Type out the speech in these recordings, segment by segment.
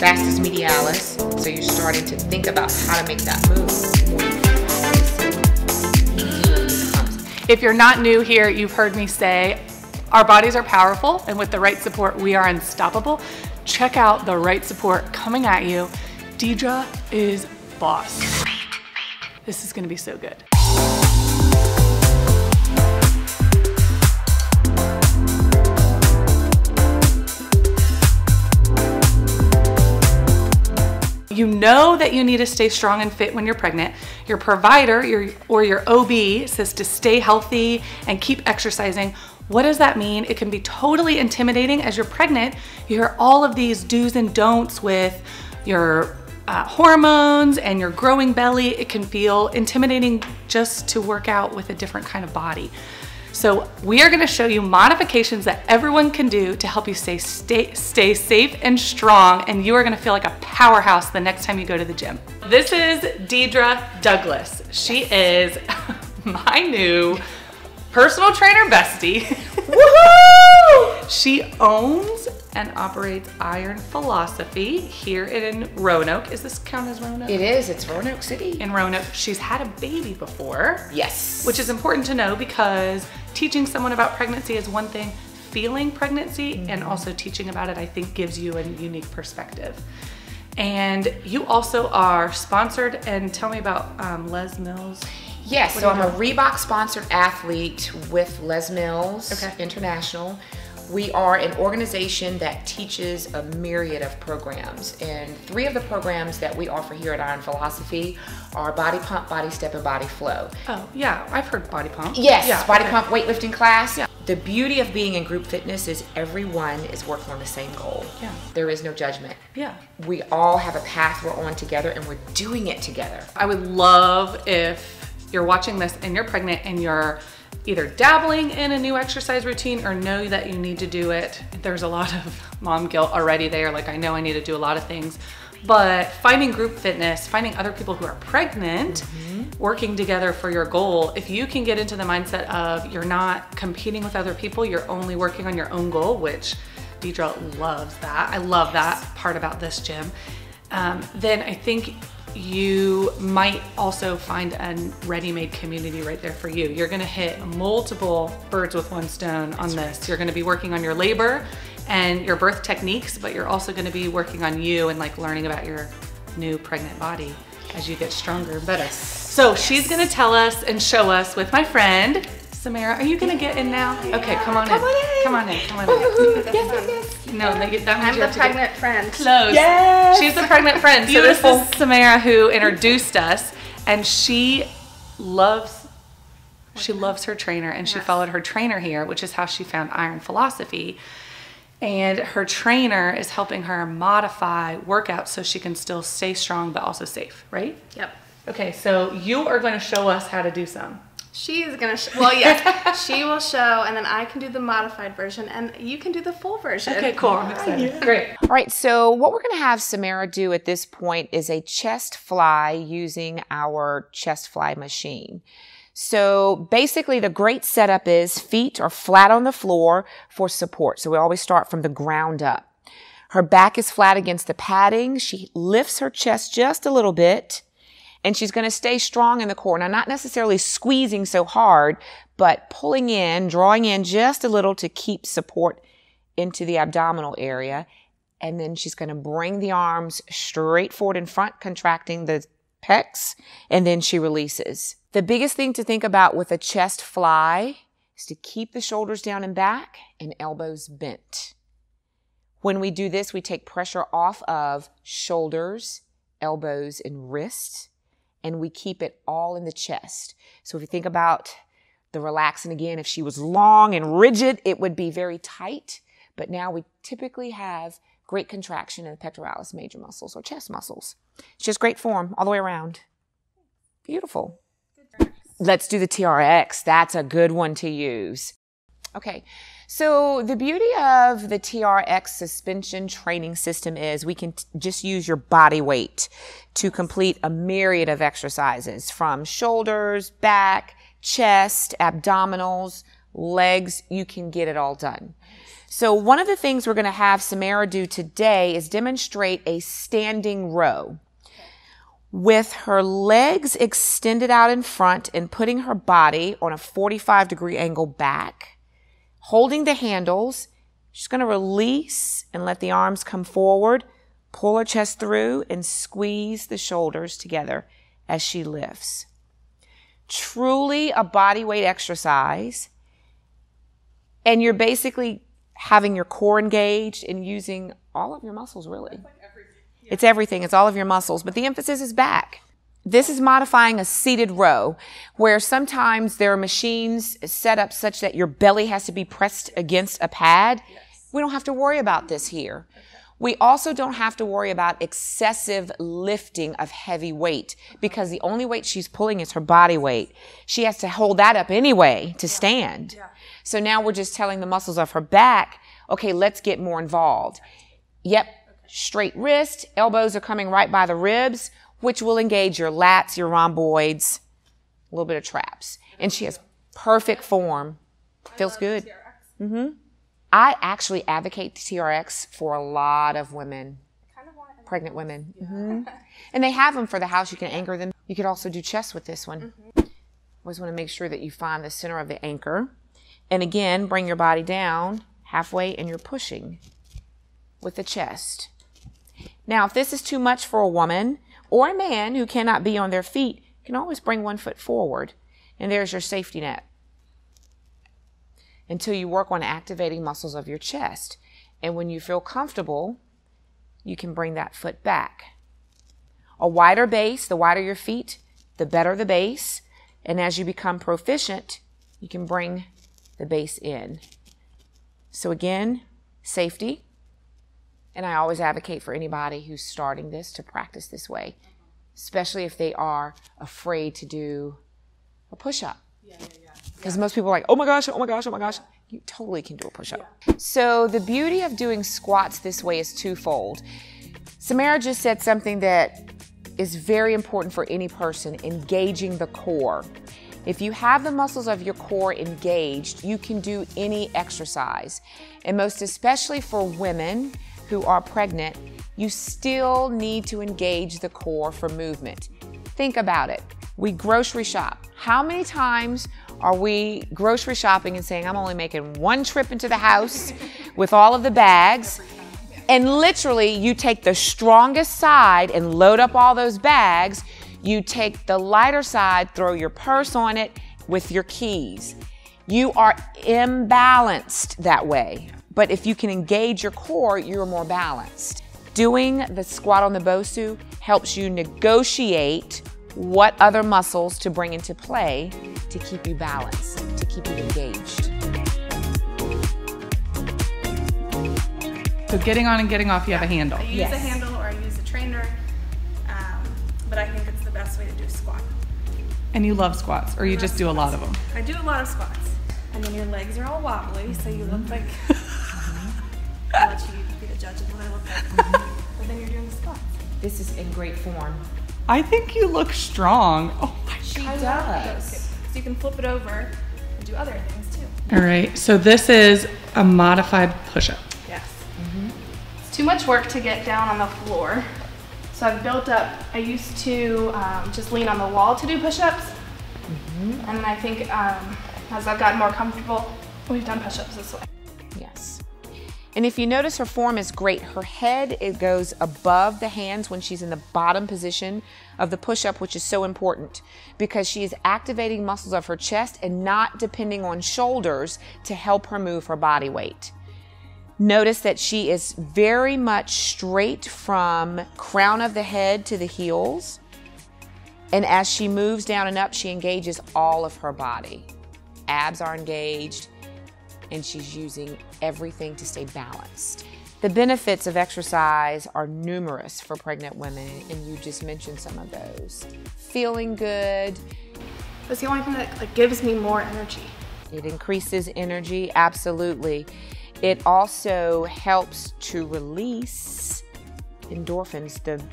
vastus medialis. So you're starting to think about how to make that move. If you're not new here, you've heard me say our bodies are powerful, and with the right support, we are unstoppable. Check out the right support coming at you. Deidre is boss. This is gonna be so good. You know that you need to stay strong and fit when you're pregnant. Your provider or your OB says to stay healthy and keep exercising. What does that mean? It can be totally intimidating as you're pregnant. You hear all of these do's and don'ts with your hormones and your growing belly. It can feel intimidating just to work out with a different kind of body. So we are gonna show you modifications that everyone can do to help you stay safe and strong, and you are gonna feel like a powerhouse the next time you go to the gym. This is Deidre Douglas. She is my new personal trainer bestie. Woohoo! She owns and operates Iron Philosophy here in Roanoke. Is this count as Roanoke? It is, it's Roanoke City. In Roanoke. She's had a baby before. Yes. Which is important to know because teaching someone about pregnancy is one thing, feeling pregnancy and also teaching about it, I think, gives you a unique perspective. And you also are sponsored, and tell me about Les Mills. Yes, so I'm a Reebok sponsored athlete with Les Mills International. We are an organization that teaches a myriad of programs, and 3 of the programs that we offer here at Iron Philosophy are Body Pump, Body Step, and Body Flow. Oh yeah, I've heard Body Pump. Yes, yeah, Body Pump weightlifting class. Yeah. The beauty of being in group fitness is everyone is working on the same goal. Yeah. There is no judgment. Yeah. We all have a path we're on together, and we're doing it together. I would love if you're watching this and you're pregnant and you're either dabbling in a new exercise routine or know that you need to do it. There's a lot of mom guilt already there. Like, I know I need to do a lot of things, but finding group fitness, finding other people who are pregnant, working together for your goal. If you can get into the mindset of you're not competing with other people, you're only working on your own goal, which Deidre loves that. I love that part about this gym. Then I think you might also find a ready-made community right there for you. You're gonna hit multiple birds with one stone on this. You're gonna be working on your labor and your birth techniques, but you're also gonna be working on you and like learning about your new pregnant body as you get stronger and better. So she's gonna tell us and show us with my friend, Samara. Are you gonna get in now? Okay, come on in. Come on in. Come on in. Yes. No, that means I'm you the have to pregnant friend. Close. Yes. She's the pregnant friend. So this is Samara who introduced us, and she loves her trainer, and she followed her trainer here, which is how she found Iron Philosophy. And her trainer is helping her modify workouts so she can still stay strong but also safe, right? Yep. Okay, so you are going to show us how to do some. She is gonna, well, yes, she will show, and then I can do the modified version, and you can do the full version. Okay, cool. I'm excited. Yeah. Great. All right, so what we're gonna have Samara do at this point is a chest fly using our chest fly machine. So basically the great setup is feet are flat on the floor for support. So we always start from the ground up. Her back is flat against the padding. She lifts her chest just a little bit. And she's going to stay strong in the core. Now, not necessarily squeezing so hard, but pulling in, drawing in just a little to keep support into the abdominal area. And then she's going to bring the arms straight forward in front, contracting the pecs, and then she releases. The biggest thing to think about with a chest fly is to keep the shoulders down and back and elbows bent. When we do this, we take pressure off of shoulders, elbows, and wrists. And we keep it all in the chest. So if you think about the relaxing again, if she was long and rigid, it would be very tight. But now we typically have great contraction in the pectoralis major muscles or chest muscles. It's just great form all the way around. Beautiful. Let's do the TRX. That's a good one to use. Okay. So the beauty of the TRX suspension training system is we can just use your body weight to complete a myriad of exercises from shoulders, back, chest, abdominals, legs, you can get it all done. So one of the things we're going to have Samara do today is demonstrate a standing row with her legs extended out in front and putting her body on a 45-degree angle back, holding the handles. She's going to release and let the arms come forward, pull her chest through, and squeeze the shoulders together as she lifts. Truly a body weight exercise. And you're basically having your core engaged and using all of your muscles, really. It's like everything. Yeah. It's everything. It's all of your muscles. But the emphasis is back. This is modifying a seated row, where sometimes there are machines set up such that your belly has to be pressed against a pad. Yes. We don't have to worry about this here. Okay. We also don't have to worry about excessive lifting of heavy weight, because the only weight she's pulling is her body weight. She has to hold that up anyway to stand. Yeah. So now we're just telling the muscles of her back, okay, let's get more involved. Yep, straight wrist, elbows are coming right by the ribs, which will engage your lats, your rhomboids, a little bit of traps. And she has perfect form. Feels good. Mm-hmm. I actually advocate TRX for a lot of women, pregnant women. Yeah. Mm-hmm. And they have them for the house. You can anchor them. You could also do chest with this one. Mm-hmm. Always want to make sure that you find the center of the anchor. And again, bring your body down halfway and you're pushing with the chest. Now, if this is too much for a woman or a man who cannot be on their feet, you can always bring one foot forward. And there's your safety net, until you work on activating muscles of your chest. And when you feel comfortable, you can bring that foot back. A wider base, the wider your feet, the better the base. And as you become proficient, you can bring the base in. So again, safety. And I always advocate for anybody who's starting this to practice this way, especially if they are afraid to do a push-up. Because most people are like, oh my gosh, oh my gosh, oh my gosh. You totally can do a push-up. Yeah. So the beauty of doing squats this way is twofold. Samara just said something that is very important for any person, engaging the core. If you have the muscles of your core engaged, you can do any exercise. And most especially for women who are pregnant, you still need to engage the core for movement. Think about it. We grocery shop. How many times are we grocery shopping and saying, I'm only making one trip into the house with all of the bags? And literally, you take the strongest side and load up all those bags. You take the lighter side, throw your purse on it with your keys. You are imbalanced that way. But if you can engage your core, you're more balanced. Doing the squat on the Bosu helps you negotiate what other muscles to bring into play to keep you balanced, to keep you engaged. So getting on and getting off, you have a handle. I use a handle or I use a trainer, but I think it's the best way to do a squat. And you love squats, or you just do a lot of them? I do a lot of squats. And then your legs are all wobbly, so you look like, I'll let you be the judge of what I look like. But then you're doing the squats. This is in great form. I think you look strong. Oh my God. She does. So you can flip it over and do other things too. All right, so this is a modified push-up. Yes. Mm-hmm. It's too much work to get down on the floor. So I've built up, I used to just lean on the wall to do push-ups. Mm-hmm. And then I think as I've gotten more comfortable, we've done push-ups this way. Yes. And if you notice, her form is great. Her head, it goes above the hands when she's in the bottom position of the push-up, which is so important because she is activating muscles of her chest and not depending on shoulders to help her move her body weight. Notice that she is very much straight from crown of the head to the heels. And as she moves down and up, she engages all of her body. Abs are engaged. And she's using everything to stay balanced. The benefits of exercise are numerous for pregnant women, and you just mentioned some of those. Feeling good. That's the only thing that gives me more energy. It increases energy, absolutely. It also helps to release endorphins, the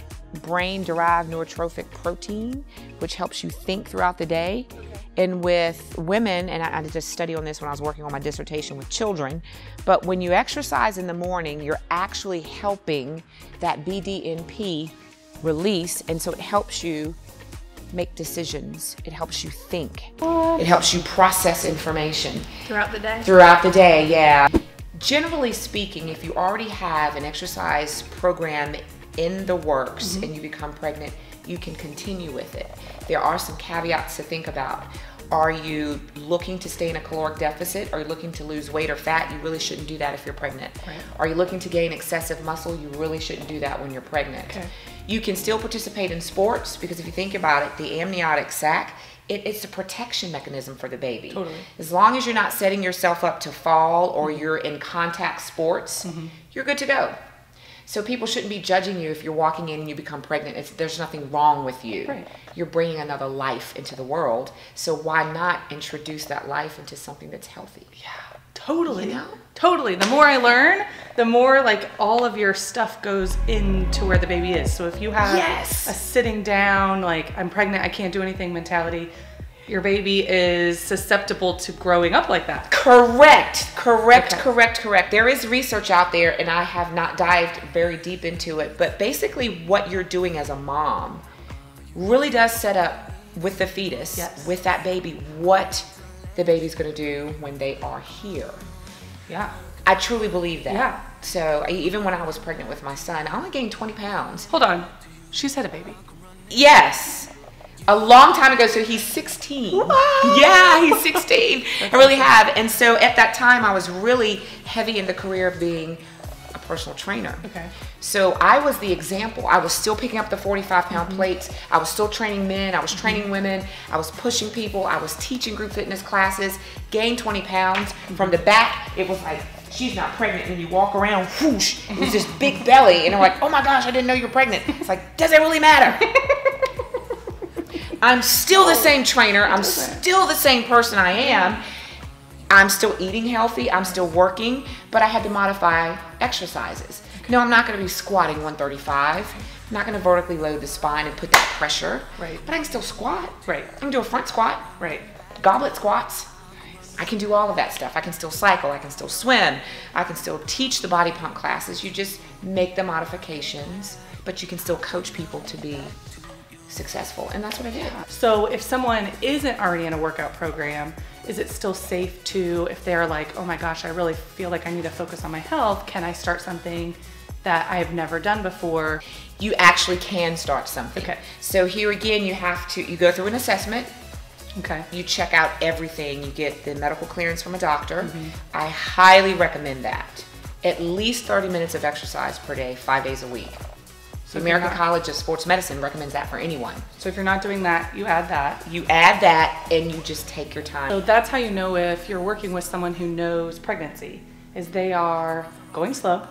brain-derived neurotrophic protein, which helps you think throughout the day. And with women, and I did a study on this when I was working on my dissertation with children, but when you exercise in the morning, you're actually helping that BDNP release, and so it helps you make decisions. It helps you think. It helps you process information. Throughout the day? Throughout the day, yeah. Generally speaking, if you already have an exercise program in the works and you become pregnant, you can continue with it. There are some caveats to think about. Are you looking to stay in a caloric deficit? Are you looking to lose weight or fat? You really shouldn't do that if you're pregnant. Right. Are you looking to gain excessive muscle? You really shouldn't do that when you're pregnant. Okay. You can still participate in sports, because if you think about it, the amniotic sac, it's a protection mechanism for the baby. Totally. As long as you're not setting yourself up to fall or you're in contact sports, you're good to go. So people shouldn't be judging you if you're walking in and you become pregnant. There's nothing wrong with you. Right. You're bringing another life into the world. So why not introduce that life into something that's healthy? Yeah, totally. You know? Totally. The more I learn, the more like all of your stuff goes into where the baby is. So if you have a sitting down, like I'm pregnant, I can't do anything mentality, your baby is susceptible to growing up like that. Correct. There is research out there, and I have not dived very deep into it, but basically what you're doing as a mom really does set up with the fetus, with that baby, what the baby's gonna do when they are here. Yeah. I truly believe that. Yeah. So even when I was pregnant with my son, I only gained 20 pounds. Hold on. She's had a baby. Yes. A long time ago, so he's 16. What? Yeah, he's 16. I really have. And so at that time, I was really heavy in the career of being a personal trainer. Okay. So I was the example. I was still picking up the 45-pound plates. I was still training men. I was training women. I was pushing people. I was teaching group fitness classes. Gained 20 pounds. From the back, it was like, she's not pregnant. And you walk around, whoosh, it was this big belly. And they're like, oh my gosh, I didn't know you're pregnant. It's like, does it really matter? I'm still the same trainer. I'm still the same person I am. I'm still eating healthy. I'm still working, but I had to modify exercises. No, I'm not going to be squatting 135. I'm not going to vertically load the spine and put that pressure. Right. But I can still squat. Right. I can do a front squat. Right. Goblet squats. I can do all of that stuff. I can still cycle. I can still swim. I can still teach the body pump classes. You just make the modifications, but you can still coach people to be successful, and that's what I did. So if someone isn't already in a workout program, is it still safe to, if they're like, oh my gosh, I really feel like I need to focus on my health, can I start something that I've never done before? You actually can start something. Okay. So here again, you go through an assessment. Okay. You check out everything. You get the medical clearance from a doctor. I highly recommend that. At least 30 minutes of exercise per day, 5 days a week. The American College of Sports Medicine recommends that for anyone. So if you're not doing that, you add that. You add that, and you just take your time. So that's how you know if you're working with someone who knows pregnancy, is they are going slow.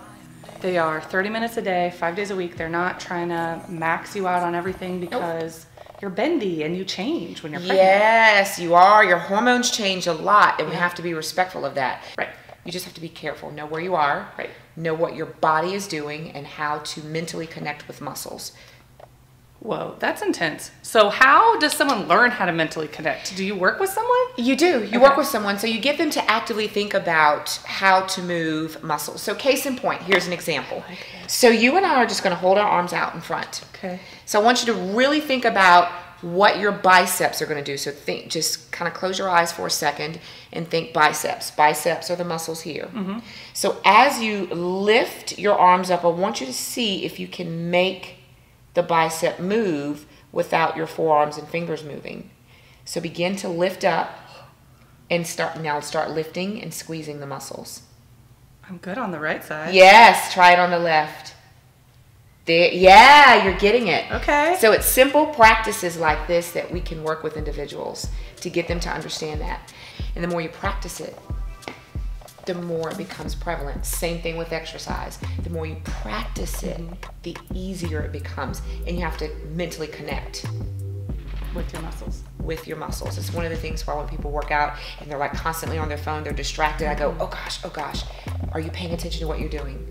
They are 30 minutes a day, 5 days a week. They're not trying to max you out on everything because you're bendy and you change when you're pregnant. Yes, you are. Your hormones change a lot, and we have to be respectful of that. Right. You just have to be careful. Know where you are. Right. Know what your body is doing and how to mentally connect with muscles. Whoa, that's intense. So how does someone learn how to mentally connect? Do you work with someone? You do. You work with someone. So you get them to actively think about how to move muscles. So case in point, here's an example. So you and I are just going to hold our arms out in front. Okay. So I want you to really think about what your biceps are going to do. So think, just kind of close your eyes for a second and think biceps. Biceps are the muscles here. So as you lift your arms up, I want you to see if you can make the bicep move without your forearms and fingers moving. So begin to lift up and start lifting and squeezing the muscles. I'm good on the right side. Yes, try it on the left. There, yeah, you're getting it. Okay. So it's simple practices like this that we can work with individuals to get them to understand that. And the more you practice it, the more it becomes prevalent. Same thing with exercise. The more you practice it, the easier it becomes. And you have to mentally connect with your muscles. With your muscles. It's one of the things why when people work out and they're like constantly on their phone, they're distracted. I go, oh gosh, are you paying attention to what you're doing?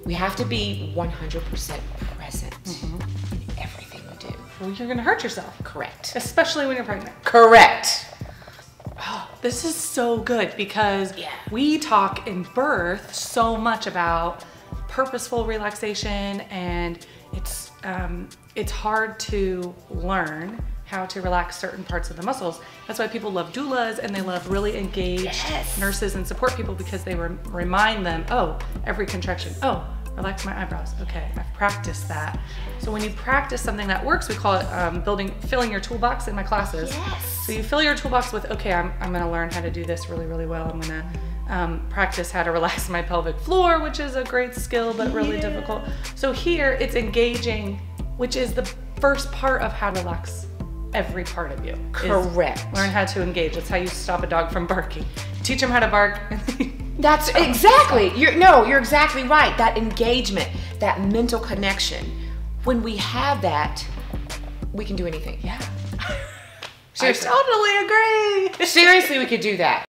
We have to be 100% present in well, you're gonna hurt yourself. Correct. Especially when you're pregnant. Correct. Oh, this is so good because we talk in birth so much about purposeful relaxation, and it's hard to learn how to relax certain parts of the muscles. That's why people love doulas and they love really engaged nurses and support people, because they remind them, oh, every contraction, oh, relax my eyebrows. Okay, I've practiced that. So when you practice something that works, we call it filling your toolbox in my classes. Yes. So you fill your toolbox with, okay, I'm gonna learn how to do this really, really well. I'm gonna practice how to relax my pelvic floor, which is a great skill, but really difficult. So here it's engaging, which is the first part of how to relax every part of you. Correct. Learn how to engage. That's how you stop a dog from barking. Teach them how to bark. That's exactly, you're exactly right. That engagement, that mental connection. When we have that, we can do anything. Yeah. Seriously. I totally agree. Seriously, we could do that.